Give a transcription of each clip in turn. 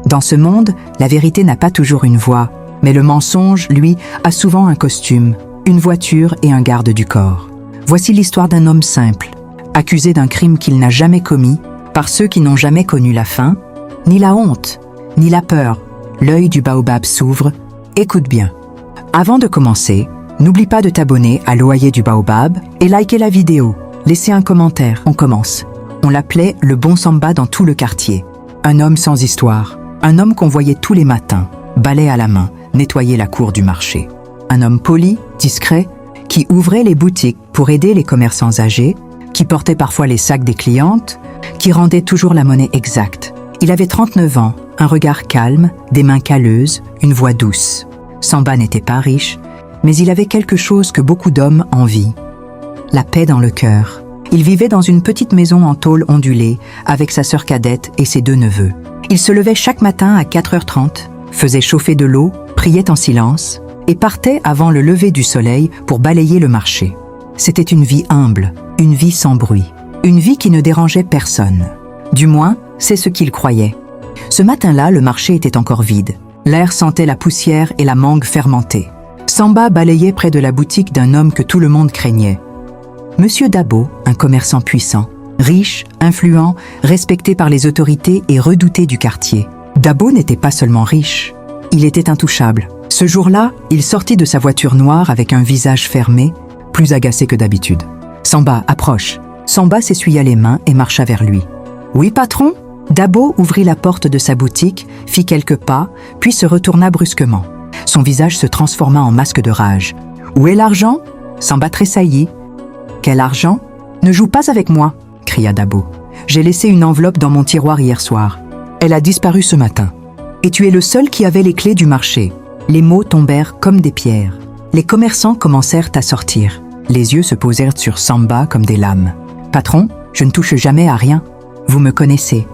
Dans ce monde, la vérité n'a pas toujours une voix, mais le mensonge, lui, a souvent un costume, une voiture et un garde du corps. Voici l'histoire d'un homme simple, accusé d'un crime qu'il n'a jamais commis par ceux qui n'ont jamais connu la faim, ni la honte, ni la peur. L'œil du baobab s'ouvre. Écoute bien. Avant de commencer, n'oublie pas de t'abonner à l'Oyer du Baobab et liker la vidéo. Laissez un commentaire. On commence. On l'appelait le bon Samba dans tout le quartier. Un homme sans histoire. Un homme qu'on voyait tous les matins, balai à la main, nettoyer la cour du marché. Un homme poli, discret, qui ouvrait les boutiques pour aider les commerçants âgés, qui portait parfois les sacs des clientes, qui rendait toujours la monnaie exacte. Il avait 39 ans, un regard calme, des mains calleuses, une voix douce. Samba n'était pas riche, mais il avait quelque chose que beaucoup d'hommes envient. La paix dans le cœur. Il vivait dans une petite maison en tôle ondulée, avec sa sœur cadette et ses 2 neveux. Il se levait chaque matin à 4h30, faisait chauffer de l'eau, priait en silence, et partait avant le lever du soleil pour balayer le marché. C'était une vie humble, une vie sans bruit, une vie qui ne dérangeait personne. Du moins, c'est ce qu'il croyait. Ce matin-là, le marché était encore vide. L'air sentait la poussière et la mangue fermentée. Samba balayait près de la boutique d'un homme que tout le monde craignait. Monsieur Dabo, un commerçant puissant, riche, influent, respecté par les autorités et redouté du quartier. Dabo n'était pas seulement riche, il était intouchable. Ce jour-là, il sortit de sa voiture noire avec un visage fermé, plus agacé que d'habitude. « Samba, approche !» Samba s'essuya les mains et marcha vers lui. « Oui, patron ?» Dabo ouvrit la porte de sa boutique, fit quelques pas, puis se retourna brusquement. Son visage se transforma en masque de rage. « Où est l'argent ?» Samba tressaillit. « Quel argent ? Ne joue pas avec moi !» cria Dabo. « J'ai laissé une enveloppe dans mon tiroir hier soir. Elle a disparu ce matin. Et tu es le seul qui avait les clés du marché. » Les mots tombèrent comme des pierres. Les commerçants commencèrent à sortir. Les yeux se posèrent sur Samba comme des lames. « Patron, je ne touche jamais à rien. Vous me connaissez. »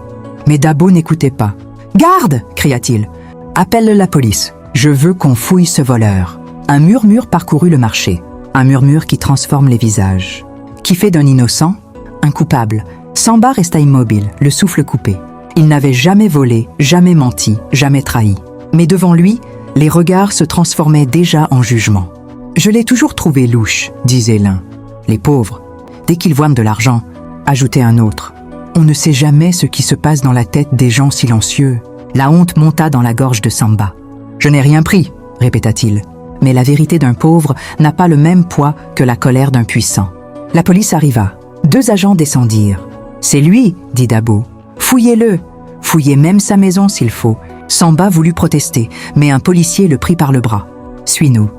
Mais Dabo n'écoutait pas. « Garde !» cria-t-il. « Appelle la police. Je veux qu'on fouille ce voleur. » Un murmure parcourut le marché. Un murmure qui transforme les visages. Qui fait d'un innocent un coupable. Samba resta immobile, le souffle coupé. Il n'avait jamais volé, jamais menti, jamais trahi. Mais devant lui, les regards se transformaient déjà en jugement. « Je l'ai toujours trouvé louche », disait l'un. « Les pauvres, dès qu'ils voient de l'argent », ajoutait un autre. « On ne sait jamais ce qui se passe dans la tête des gens silencieux. » La honte monta dans la gorge de Samba. « Je n'ai rien pris », répéta-t-il. Mais la vérité d'un pauvre n'a pas le même poids que la colère d'un puissant. La police arriva. 2 agents descendirent. « C'est lui », dit Dabo. « Fouillez-le. Fouillez même sa maison s'il faut. » Samba voulut protester, mais un policier le prit par le bras. « Suis-nous.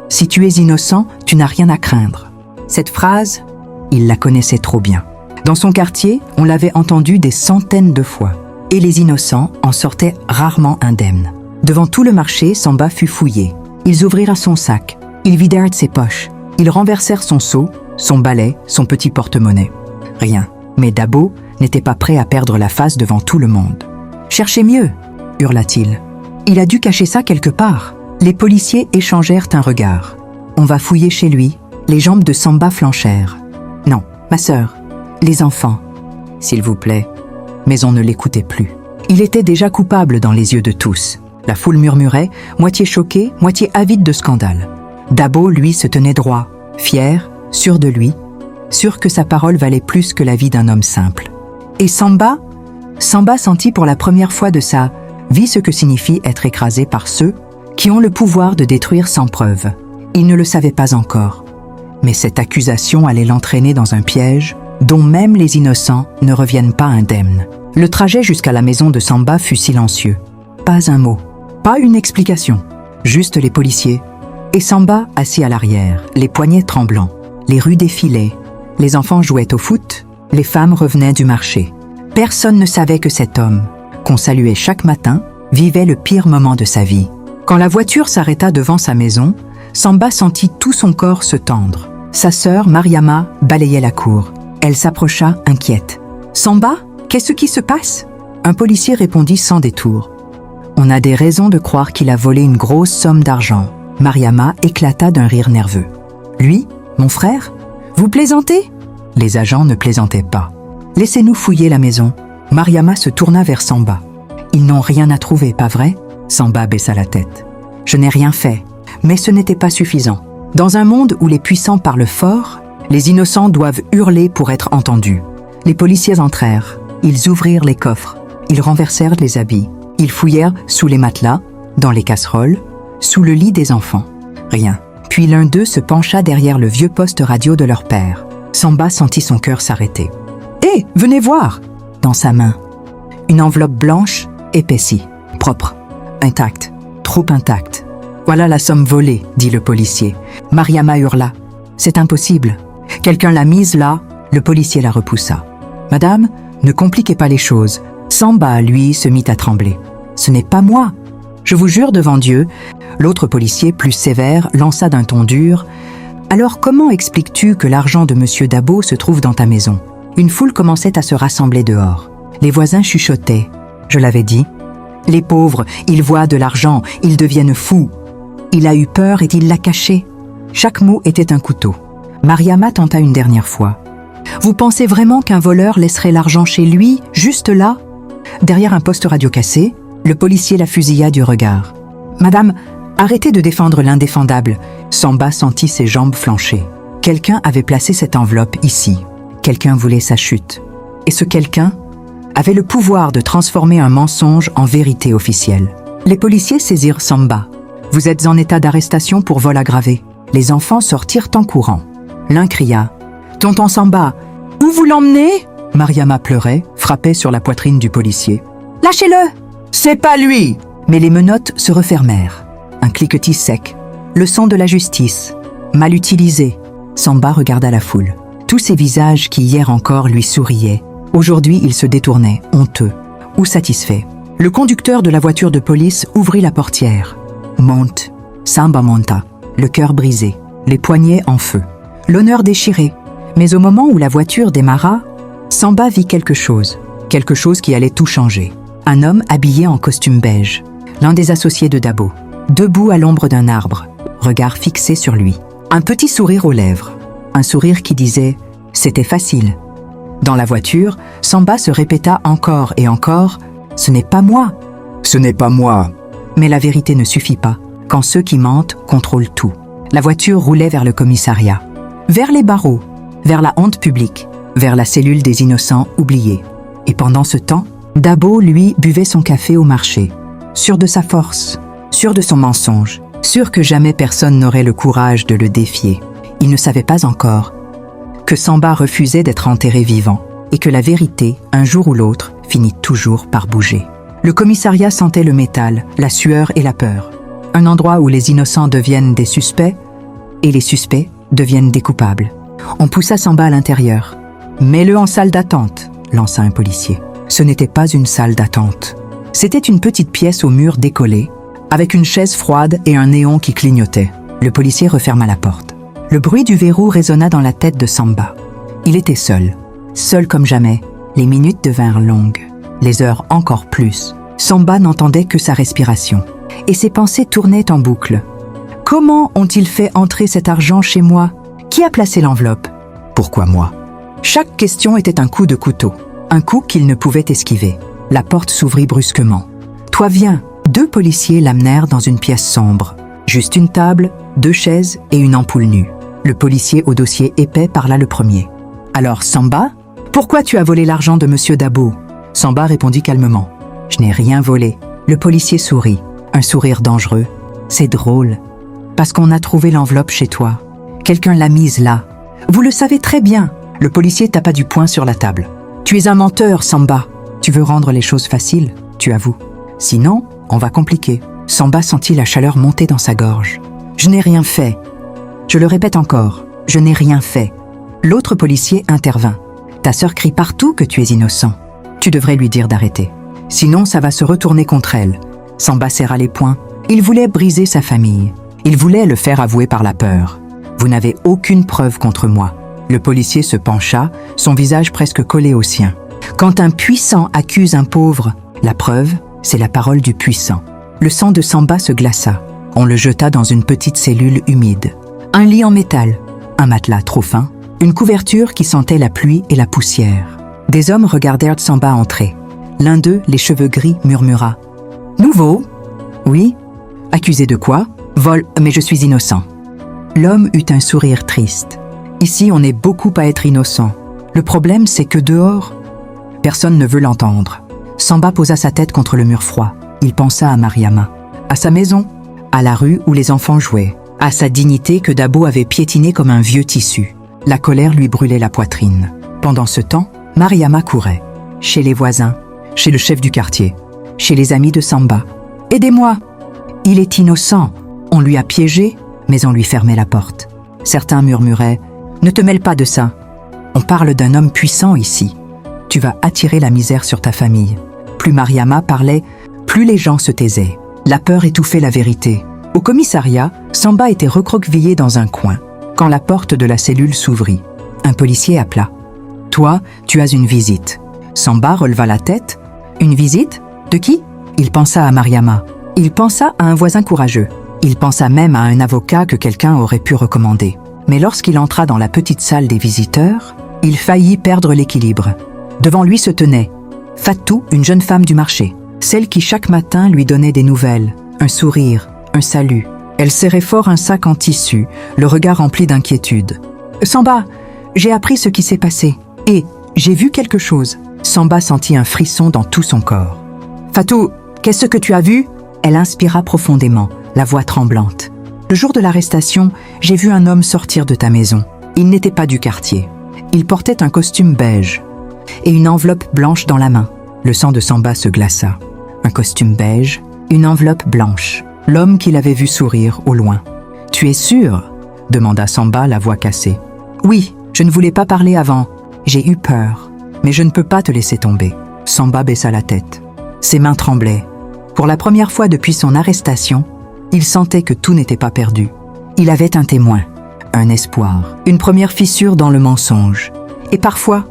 Si tu es innocent, tu n'as rien à craindre. » Cette phrase, il la connaissait trop bien. Dans son quartier, on l'avait entendue des centaines de fois, et les innocents en sortaient rarement indemnes. Devant tout le marché, Samba fut fouillé. Ils ouvrirent son sac, ils vidèrent ses poches, ils renversèrent son seau, son balai, son petit porte-monnaie. Rien. Mais Dabo n'était pas prêt à perdre la face devant tout le monde. « Cherchez mieux !» hurla-t-il. Il a dû cacher ça quelque part. Les policiers échangèrent un regard. « On va fouiller chez lui. » Les jambes de Samba flanchèrent. « Non, ma sœur. Les enfants. S'il vous plaît. » Mais on ne l'écoutait plus. Il était déjà coupable dans les yeux de tous. La foule murmurait, moitié choquée, moitié avide de scandale. Dabo, lui, se tenait droit, fier, sûr de lui, sûr que sa parole valait plus que la vie d'un homme simple. Et Samba sentit pour la première fois de sa vie ce que signifie être écrasé par ceux qui ont le pouvoir de détruire sans preuve. Il ne le savait pas encore. Mais cette accusation allait l'entraîner dans un piège dont même les innocents ne reviennent pas indemnes. Le trajet jusqu'à la maison de Samba fut silencieux. Pas un mot, pas une explication, juste les policiers. Et Samba assis à l'arrière, les poignets tremblants. Les rues défilaient, les enfants jouaient au foot, les femmes revenaient du marché. Personne ne savait que cet homme, qu'on saluait chaque matin, vivait le pire moment de sa vie. Quand la voiture s'arrêta devant sa maison, Samba sentit tout son corps se tendre. Sa sœur, Mariama, balayait la cour. Elle s'approcha, inquiète. « Samba, qu'est-ce qui se passe ?» Un policier répondit sans détour. « On a des raisons de croire qu'il a volé une grosse somme d'argent. » Mariama éclata d'un rire nerveux. « Lui, mon frère ? Vous plaisantez ?» Les agents ne plaisantaient pas. « Laissez-nous fouiller la maison. » Mariama se tourna vers Samba. Ils n'ont rien à trouver, pas vrai? Samba baissa la tête. Je n'ai rien fait, mais ce n'était pas suffisant. Dans un monde où les puissants parlent fort, les innocents doivent hurler pour être entendus. Les policiers entrèrent. Ils ouvrirent les coffres. Ils renversèrent les habits. Ils fouillèrent sous les matelas, dans les casseroles, sous le lit des enfants. Rien. Puis l'un d'eux se pencha derrière le vieux poste radio de leur père. Samba sentit son cœur s'arrêter. « Hé, venez voir !» Dans sa main, une enveloppe blanche, épaissie, propre, intacte, trop intacte. « Voilà la somme volée, » dit le policier. Mariama hurla. « C'est impossible. Quelqu'un l'a mise là. » Le policier la repoussa. « Madame, ne compliquez pas les choses. » Samba, lui, se mit à trembler. « Ce n'est pas moi. Je vous jure devant Dieu. » L'autre policier, plus sévère, lança d'un ton dur. « Alors comment expliques-tu que l'argent de Monsieur Dabo se trouve dans ta maison ?» Une foule commençait à se rassembler dehors. Les voisins chuchotaient. Je l'avais dit. Les pauvres, ils voient de l'argent, ils deviennent fous. Il a eu peur et il l'a caché. Chaque mot était un couteau. Mariama tenta une dernière fois. « Vous pensez vraiment qu'un voleur laisserait l'argent chez lui, juste là ?» Derrière un poste radio cassé, le policier la fusilla du regard. « Madame, arrêtez de défendre l'indéfendable. » Samba sentit ses jambes flancher. Quelqu'un avait placé cette enveloppe ici. Quelqu'un voulait sa chute. Et ce quelqu'un avait le pouvoir de transformer un mensonge en vérité officielle. Les policiers saisirent Samba. « Vous êtes en état d'arrestation pour vol aggravé. » Les enfants sortirent en courant. L'un cria « Tonton Samba, où vous l'emmenez ?» Mariama pleurait, frappait sur la poitrine du policier. « Lâchez-le !»« C'est pas lui !» Mais les menottes se refermèrent. Un cliquetis sec. Le son de la justice. Mal utilisé. Samba regarda la foule. Tous ces visages qui hier encore lui souriaient. Aujourd'hui, ils se détournaient, honteux ou satisfaits. Le conducteur de la voiture de police ouvrit la portière. Monte. Samba monta. Le cœur brisé. Les poignets en feu. L'honneur déchiré. Mais au moment où la voiture démarra, Samba vit quelque chose qui allait tout changer. Un homme habillé en costume beige, l'un des associés de Dabo, debout à l'ombre d'un arbre, regard fixé sur lui. Un petit sourire aux lèvres, un sourire qui disait « c'était facile ». Dans la voiture, Samba se répéta encore et encore « ce n'est pas moi ». Ce n'est pas moi. Mais la vérité ne suffit pas, quand ceux qui mentent contrôlent tout. La voiture roulait vers le commissariat, vers les barreaux, vers la honte publique, vers la cellule des innocents oubliés. Et pendant ce temps, Dabo, lui, buvait son café au marché, sûr de sa force, sûr de son mensonge, sûr que jamais personne n'aurait le courage de le défier. Il ne savait pas encore que Samba refusait d'être enterré vivant et que la vérité, un jour ou l'autre, finit toujours par bouger. Le commissariat sentait le métal, la sueur et la peur. Un endroit où les innocents deviennent des suspects et les suspects deviennent des coupables. On poussa Samba à l'intérieur. « Mets-le en salle d'attente », lança un policier. Ce n'était pas une salle d'attente. C'était une petite pièce au mur décollé, avec une chaise froide et un néon qui clignotait. Le policier referma la porte. Le bruit du verrou résonna dans la tête de Samba. Il était seul. Seul comme jamais. Les minutes devinrent longues. Les heures encore plus. Samba n'entendait que sa respiration. Et ses pensées tournaient en boucle. Comment ont-ils fait entrer cet argent chez moi? Qui a placé l'enveloppe? Pourquoi moi? Chaque question était un coup de couteau. Un coup qu'il ne pouvait esquiver. La porte s'ouvrit brusquement. « Toi viens !» Deux policiers l'amenèrent dans une pièce sombre. Juste une table, 2 chaises et une ampoule nue. Le policier au dossier épais parla le premier. « Alors, Samba, pourquoi tu as volé l'argent de Monsieur Dabo ?» Samba répondit calmement. « Je n'ai rien volé. » Le policier sourit. Un sourire dangereux. « C'est drôle. Parce qu'on a trouvé l'enveloppe chez toi. Quelqu'un l'a mise là. Vous le savez très bien. » Le policier tapa du poing sur la table. « Tu es un menteur, Samba. Tu veux rendre les choses faciles, tu avoues. Sinon, on va compliquer. » Samba sentit la chaleur monter dans sa gorge. « Je n'ai rien fait. Je le répète encore, je n'ai rien fait. » L'autre policier intervint. « Ta sœur crie partout que tu es innocent. Tu devrais lui dire d'arrêter. Sinon, ça va se retourner contre elle. » Samba serra les poings. Il voulait briser sa famille. Il voulait le faire avouer par la peur. « Vous n'avez aucune preuve contre moi. » Le policier se pencha, son visage presque collé au sien. Quand un puissant accuse un pauvre, la preuve, c'est la parole du puissant. Le sang de Samba se glaça. On le jeta dans une petite cellule humide. Un lit en métal, un matelas trop fin, une couverture qui sentait la pluie et la poussière. Des hommes regardèrent Samba entrer. L'un d'eux, les cheveux gris, murmura. « Nouveau ?»« Oui. »« Accusé de quoi ? » ?»« Vol, mais je suis innocent. » L'homme eut un sourire triste. « Ici, on est beaucoup à être innocent. Le problème, c'est que dehors, personne ne veut l'entendre. » Samba posa sa tête contre le mur froid. Il pensa à Mariama, à sa maison, à la rue où les enfants jouaient, à sa dignité que Dabo avait piétinée comme un vieux tissu. La colère lui brûlait la poitrine. Pendant ce temps, Mariama courait. Chez les voisins, chez le chef du quartier, chez les amis de Samba. « Aidez-moi ! Il est innocent. On lui a piégé, mais on lui fermait la porte. » Certains murmuraient « Ne te mêle pas de ça. On parle d'un homme puissant ici. Tu vas attirer la misère sur ta famille. » Plus Mariama parlait, plus les gens se taisaient. La peur étouffait la vérité. Au commissariat, Samba était recroquevillé dans un coin, quand la porte de la cellule s'ouvrit. Un policier appela. « Toi, tu as une visite. » Samba releva la tête. « Une visite ? De qui ?» Il pensa à Mariama. Il pensa à un voisin courageux. Il pensa même à un avocat que quelqu'un aurait pu recommander. Mais lorsqu'il entra dans la petite salle des visiteurs, il faillit perdre l'équilibre. Devant lui se tenait Fatou, une jeune femme du marché, celle qui chaque matin lui donnait des nouvelles, un sourire, un salut. Elle serrait fort un sac en tissu, le regard rempli d'inquiétude. « Samba, j'ai appris ce qui s'est passé. Et j'ai vu quelque chose. » Samba sentit un frisson dans tout son corps. « Fatou, qu'est-ce que tu as vu ?» Elle inspira profondément, la voix tremblante. « Le jour de l'arrestation, j'ai vu un homme sortir de ta maison. Il n'était pas du quartier. Il portait un costume beige et une enveloppe blanche dans la main. » Le sang de Samba se glaça. Un costume beige, une enveloppe blanche. L'homme qu'il avait vu sourire au loin. « Tu es sûr ?» demanda Samba, la voix cassée. « Oui, je ne voulais pas parler avant. J'ai eu peur. Mais je ne peux pas te laisser tomber. » Samba baissa la tête. Ses mains tremblaient. Pour la première fois depuis son arrestation, il sentait que tout n'était pas perdu. Il avait un témoin, un espoir, une première fissure dans le mensonge. Et parfois,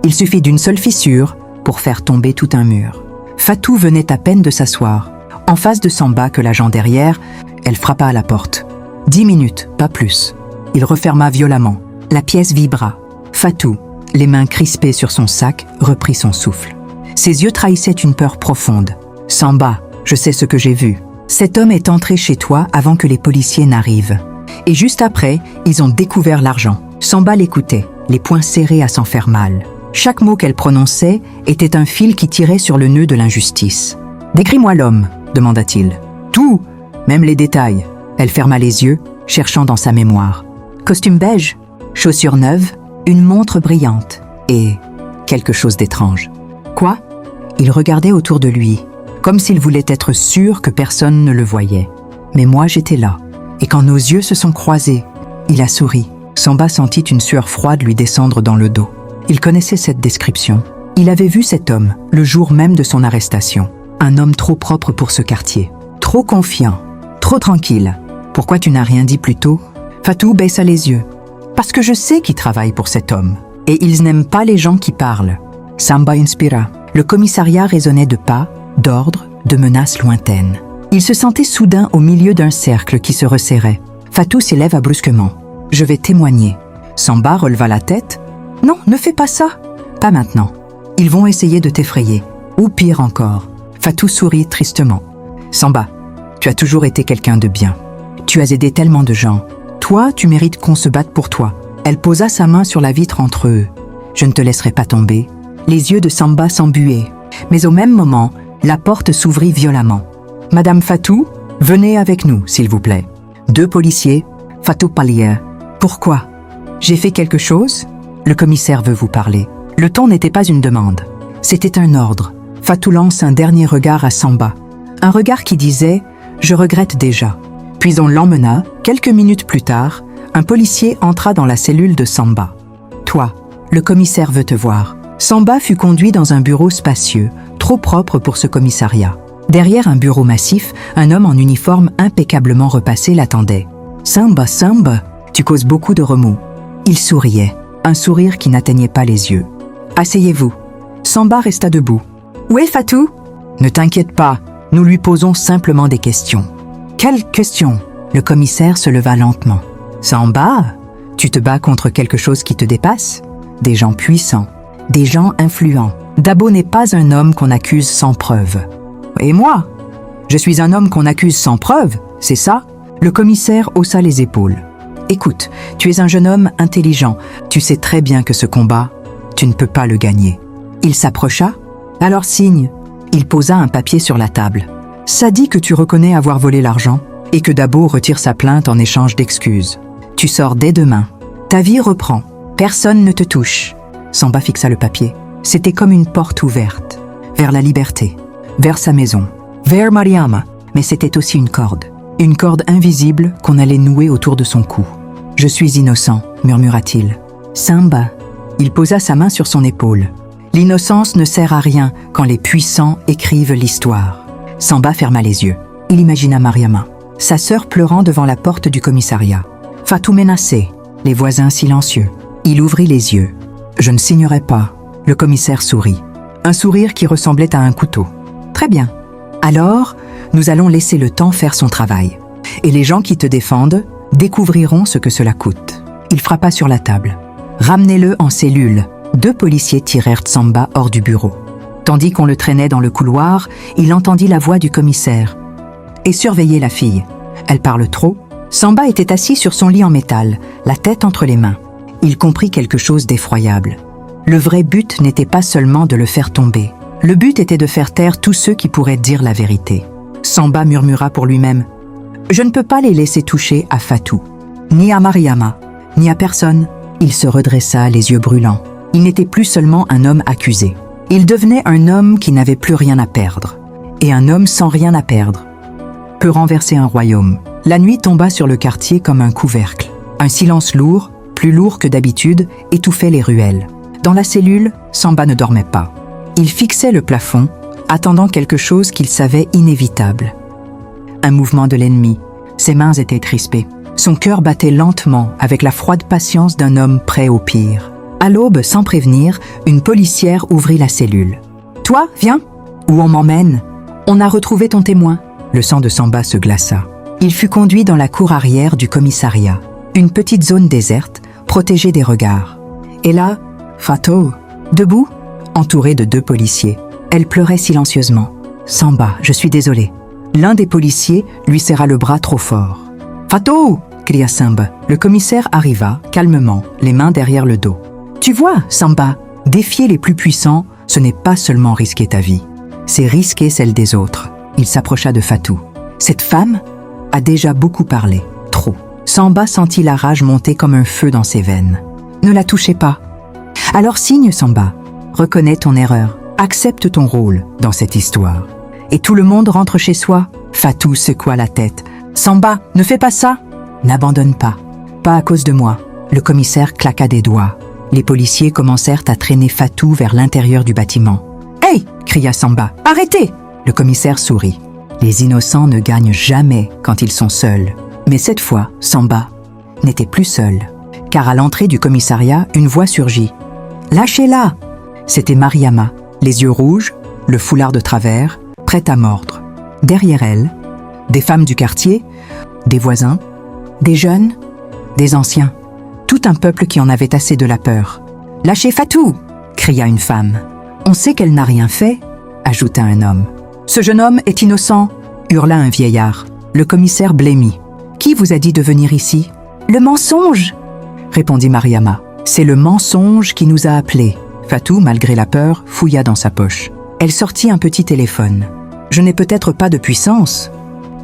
il suffit d'une seule fissure pour faire tomber tout un mur. Fatou venait à peine de s'asseoir. En face de Samba que l'agent derrière, elle frappa à la porte. 10 minutes, pas plus. Il referma violemment. La pièce vibra. Fatou, les mains crispées sur son sac, reprit son souffle. Ses yeux trahissaient une peur profonde. « Samba, je sais ce que j'ai vu. Cet homme est entré chez toi avant que les policiers n'arrivent. Et juste après, ils ont découvert l'argent. » Samba l'écoutait, les poings serrés à s'en faire mal. Chaque mot qu'elle prononçait était un fil qui tirait sur le nœud de l'injustice. « Décris-moi l'homme » demanda-t-il. « Tout, même les détails. » Elle ferma les yeux, cherchant dans sa mémoire. Costume beige, chaussures neuves, une montre brillante et quelque chose d'étrange. Quoi ? Il regardait autour de lui, comme s'il voulait être sûr que personne ne le voyait. Mais moi, j'étais là. Et quand nos yeux se sont croisés, il a souri. Samba sentit une sueur froide lui descendre dans le dos. Il connaissait cette description. Il avait vu cet homme, le jour même de son arrestation. Un homme trop propre pour ce quartier. Trop confiant. Trop tranquille. Pourquoi tu n'as rien dit plus tôt ? Fatou baissa les yeux. Parce que je sais qui travaille pour cet homme. Et ils n'aiment pas les gens qui parlent. Samba inspira. Le commissariat résonnait de pas, d'ordres, de menaces lointaines. Il se sentait soudain au milieu d'un cercle qui se resserrait. Fatou s'élève brusquement. « Je vais témoigner. » Samba releva la tête. « Non, ne fais pas ça. Pas maintenant. Ils vont essayer de t'effrayer. Ou pire encore. » Fatou sourit tristement. « Samba, tu as toujours été quelqu'un de bien. Tu as aidé tellement de gens. Toi, tu mérites qu'on se batte pour toi. » Elle posa sa main sur la vitre entre eux. « Je ne te laisserai pas tomber. » Les yeux de Samba s'embuaient. Mais au même moment, la porte s'ouvrit violemment. « Madame Fatou, venez avec nous, s'il vous plaît. » 2 policiers, Fatou pâlit. « Pourquoi ? J'ai fait quelque chose ? Le commissaire veut vous parler. » Le ton n'était pas une demande. C'était un ordre. Fatou lance un dernier regard à Samba. Un regard qui disait « Je regrette déjà ». Puis on l'emmena. Quelques minutes plus tard, un policier entra dans la cellule de Samba. « Toi, le commissaire veut te voir. » Samba fut conduit dans un bureau spacieux, trop propre pour ce commissariat. Derrière un bureau massif, un homme en uniforme impeccablement repassé l'attendait. « Samba, Samba, tu causes beaucoup de remous. » Il souriait, un sourire qui n'atteignait pas les yeux. « Asseyez-vous. » Samba resta debout. « Où est Fatou ?»« Ne t'inquiète pas, nous lui posons simplement des questions. »« Quelles questions ?» Le commissaire se leva lentement. « Samba, tu te bats contre quelque chose qui te dépasse ? Des gens puissants. des gens influents. Dabo n'est pas un homme qu'on accuse sans preuve. Et moi? Je suis un homme qu'on accuse sans preuve, c'est ça? Le commissaire haussa les épaules. Écoute, tu es un jeune homme intelligent. Tu sais très bien que ce combat, tu ne peux pas le gagner. Il s'approcha. Alors signe. Il posa un papier sur la table. Ça dit que tu reconnais avoir volé l'argent et que Dabo retire sa plainte en échange d'excuses. Tu sors dès demain. Ta vie reprend. Personne ne te touche. Samba fixa le papier. C'était comme une porte ouverte. Vers la liberté. Vers sa maison. Vers Mariama. Mais c'était aussi une corde. Une corde invisible qu'on allait nouer autour de son cou. « Je suis innocent », murmura-t-il. « Samba ». Il posa sa main sur son épaule. « L'innocence ne sert à rien quand les puissants écrivent l'histoire. » Samba ferma les yeux. Il imagina Mariama, sa sœur pleurant devant la porte du commissariat. Fatou menacé, les voisins silencieux. Il ouvrit les yeux. « Je ne signerai pas ». Le commissaire sourit. Un sourire qui ressemblait à un couteau. « Très bien. Alors, nous allons laisser le temps faire son travail. Et les gens qui te défendent découvriront ce que cela coûte. » Il frappa sur la table. « Ramenez-le en cellule. » 2 policiers tirèrent Samba hors du bureau. Tandis qu'on le traînait dans le couloir, il entendit la voix du commissaire. « Et surveillez la fille. Elle parle trop. » Samba était assis sur son lit en métal, la tête entre les mains. Il comprit quelque chose d'effroyable. Le vrai but n'était pas seulement de le faire tomber. Le but était de faire taire tous ceux qui pourraient dire la vérité. Samba murmura pour lui-même. « Je ne peux pas les laisser toucher à Fatou, ni à Mariama, ni à personne. » Il se redressa, les yeux brûlants. Il n'était plus seulement un homme accusé. Il devenait un homme qui n'avait plus rien à perdre. Et un homme sans rien à perdre peut renverser un royaume. La nuit tomba sur le quartier comme un couvercle. Un silence lourd, plus lourd que d'habitude, étouffait les ruelles. Dans la cellule, Samba ne dormait pas. Il fixait le plafond, attendant quelque chose qu'il savait inévitable. Un mouvement de l'ennemi. Ses mains étaient crispées. Son cœur battait lentement avec la froide patience d'un homme prêt au pire. À l'aube, sans prévenir, une policière ouvrit la cellule. « Toi, viens. Où on m'emmène? On a retrouvé ton témoin. » Le sang de Samba se glaça. Il fut conduit dans la cour arrière du commissariat. Une petite zone déserte, protégée des regards. Et là, Fatou, debout, entourée de 2 policiers. Elle pleurait silencieusement. « Samba, je suis désolé. » L'un des policiers lui serra le bras trop fort. « Fatou !» cria Samba. Le commissaire arriva, calmement, les mains derrière le dos. « Tu vois, Samba, défier les plus puissants, ce n'est pas seulement risquer ta vie. C'est risquer celle des autres. » Il s'approcha de Fatou. « Cette femme a déjà beaucoup parlé. Trop. » Samba sentit la rage monter comme un feu dans ses veines. « Ne la touchez pas. » « Alors signe, Samba. Reconnais ton erreur. Accepte ton rôle dans cette histoire. Et tout le monde rentre chez soi. » Fatou secoua la tête. « Samba, ne fais pas ça. N'abandonne pas. Pas à cause de moi. » Le commissaire claqua des doigts. Les policiers commencèrent à traîner Fatou vers l'intérieur du bâtiment. « Hey !» cria Samba. « Arrêtez !» Le commissaire sourit. Les innocents ne gagnent jamais quand ils sont seuls. Mais cette fois, Samba n'était plus seul. Car à l'entrée du commissariat, une voix surgit. « Lâchez-la !» C'était Mariama, les yeux rouges, le foulard de travers, prête à mordre. Derrière elle, des femmes du quartier, des voisins, des jeunes, des anciens. Tout un peuple qui en avait assez de la peur. « Lâchez Fatou !» cria une femme. « On sait qu'elle n'a rien fait » ajouta un homme. « Ce jeune homme est innocent » hurla un vieillard. Le commissaire blêmit. « Qui vous a dit de venir ici ?»« Le mensonge !» répondit Mariama. « C'est le mensonge qui nous a appelés. » Fatou, malgré la peur, fouilla dans sa poche. Elle sortit un petit téléphone. « Je n'ai peut-être pas de puissance, »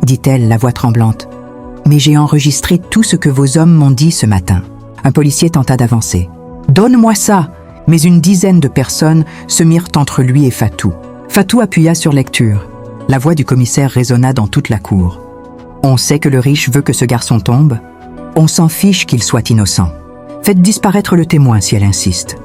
dit-elle, la voix tremblante. « Mais j'ai enregistré tout ce que vos hommes m'ont dit ce matin. » Un policier tenta d'avancer. « Donne-moi ça !» Mais une dizaine de personnes se mirent entre lui et Fatou. Fatou appuya sur lecture. La voix du commissaire résonna dans toute la cour. « On sait que le riche veut que ce garçon tombe. On s'en fiche qu'il soit innocent. Faites disparaître le témoin si elle insiste. »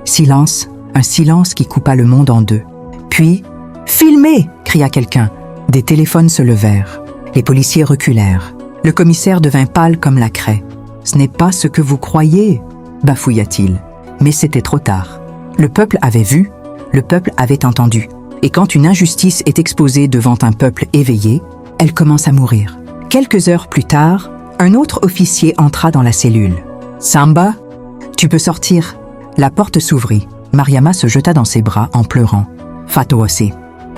Silence, un silence qui coupa le monde en 2. Puis, « Filmez !» cria quelqu'un. Des téléphones se levèrent. Les policiers reculèrent. Le commissaire devint pâle comme la craie. « Ce n'est pas ce que vous croyez !» bafouilla-t-il. Mais c'était trop tard. Le peuple avait vu, le peuple avait entendu. Et quand une injustice est exposée devant un peuple éveillé, elle commence à mourir. Quelques heures plus tard, un autre officier entra dans la cellule. « Samba, tu peux sortir. » La porte s'ouvrit. Mariama se jeta dans ses bras en pleurant. Fatou aussi.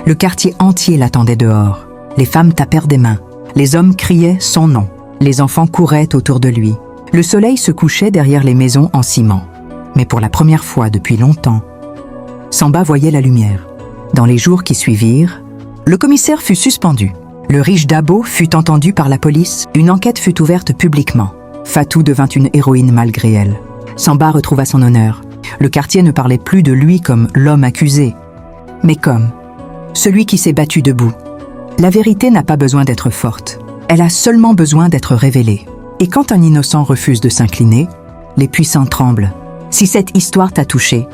Le quartier entier l'attendait dehors. Les femmes tapèrent des mains. Les hommes criaient son nom. Les enfants couraient autour de lui. Le soleil se couchait derrière les maisons en ciment. Mais pour la première fois depuis longtemps, Samba voyait la lumière. Dans les jours qui suivirent, le commissaire fut suspendu. Le riche Dabo fut entendu par la police. Une enquête fut ouverte publiquement. Fatou devint une héroïne malgré elle. Samba retrouva son honneur. Le quartier ne parlait plus de lui comme l'homme accusé, mais comme celui qui s'est battu debout. La vérité n'a pas besoin d'être forte. Elle a seulement besoin d'être révélée. Et quand un innocent refuse de s'incliner, les puissants tremblent. Si cette histoire t'a touché,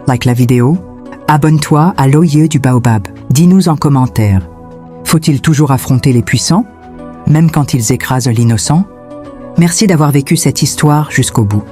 like la vidéo, abonne-toi à l'Oeil du Baobab. Dis-nous en commentaire. Faut-il toujours affronter les puissants, même quand ils écrasent l'innocent? Merci d'avoir vécu cette histoire jusqu'au bout.